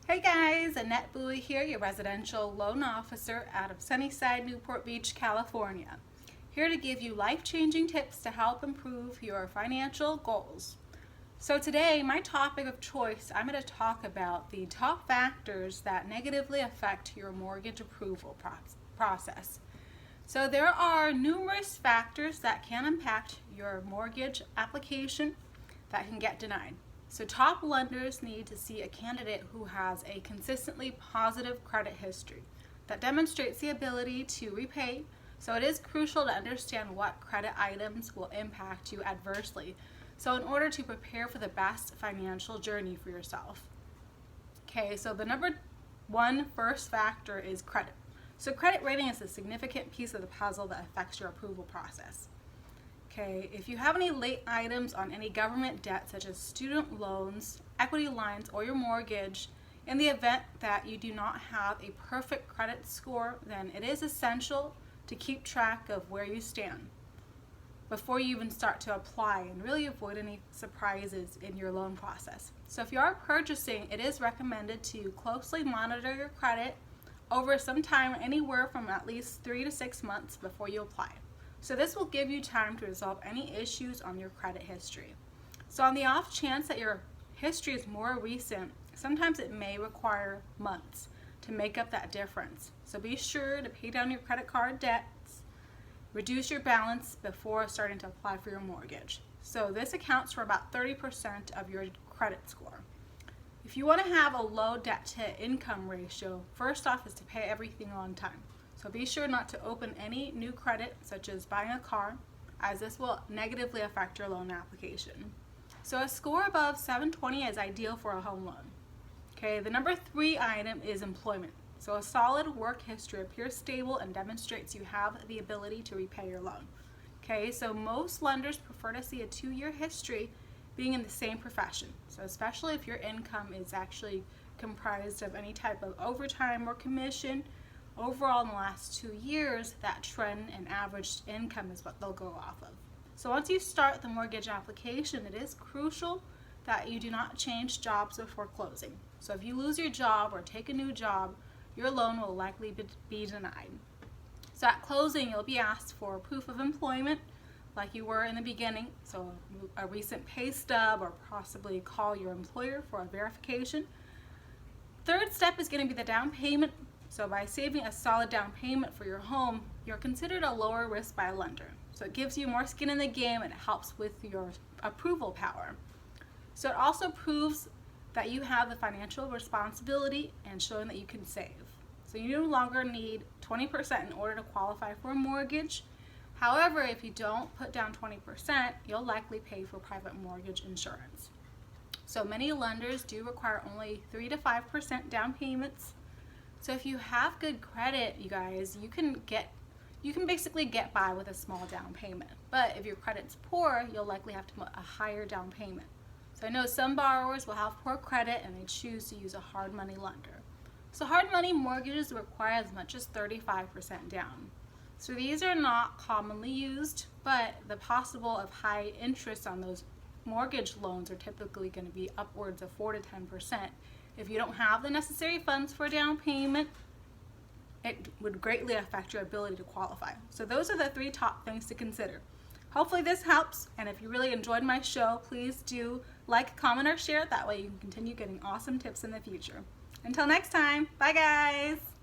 Hey guys, Annette Bui here, your residential loan officer out of Sunnyside, Newport Beach, California. Here to give you life-changing tips to help improve your financial goals. So today, my topic of choice, I'm going to talk about the top factors that negatively affect your mortgage approval process. So there are numerous factors that can impact your mortgage application that can get denied. So top lenders need to see a candidate who has a consistently positive credit history that demonstrates the ability to repay. So it is crucial to understand what credit items will impact you adversely. So in order to prepare for the best financial journey for yourself. Okay, so the number one first factor is credit. So credit rating is a significant piece of the puzzle that affects your approval process. Okay, if you have any late items on any government debt such as student loans, equity lines, or your mortgage, in the event that you do not have a perfect credit score, then it is essential to keep track of where you stand before you even start to apply and really avoid any surprises in your loan process. So if you are purchasing, it is recommended to closely monitor your credit over some time, anywhere from at least 3 to 6 months before you apply. So this will give you time to resolve any issues on your credit history. So on the off chance that your history is more recent, sometimes it may require months to make up that difference. So be sure to pay down your credit card debts, reduce your balance before starting to apply for your mortgage. So this accounts for about 30% of your credit score. If you want to have a low debt to income ratio, first off is to pay everything on time. So be sure not to open any new credit, such as buying a car, as this will negatively affect your loan application. So a score above 720 is ideal for a home loan. Okay, the number 3 item is employment. So a solid work history appears stable and demonstrates you have the ability to repay your loan. Okay, so most lenders prefer to see a 2-year history being in the same profession. So especially if your income is actually comprised of any type of overtime or commission, overall in the last 2 years, that trend and average income is what they'll go off of. So once you start the mortgage application, it is crucial that you do not change jobs before closing. So if you lose your job or take a new job, your loan will likely be denied. So at closing, you'll be asked for proof of employment like you were in the beginning. So a recent pay stub, or possibly call your employer for a verification. Third step is going to be the down payment. So by saving a solid down payment for your home, you're considered a lower risk by a lender. So it gives you more skin in the game and it helps with your approval power. So it also proves that you have the financial responsibility and showing that you can save. So you no longer need 20% in order to qualify for a mortgage. However, if you don't put down 20%, you'll likely pay for private mortgage insurance. So many lenders do require only 3 to 5% down payments. So if you have good credit, you guys, you can basically get by with a small down payment. But if your credit's poor, you'll likely have to put a higher down payment. So I know some borrowers will have poor credit and they choose to use a hard money lender. So hard money mortgages require as much as 35% down. So these are not commonly used, but the possible of high interest on those mortgage loans are typically going to be upwards of 4 to 10%. If you don't have the necessary funds for a down payment, it would greatly affect your ability to qualify. So those are the 3 top things to consider. Hopefully this helps, and if you really enjoyed my show, please do like, comment, or share. That way you can continue getting awesome tips in the future. Until next time, bye guys!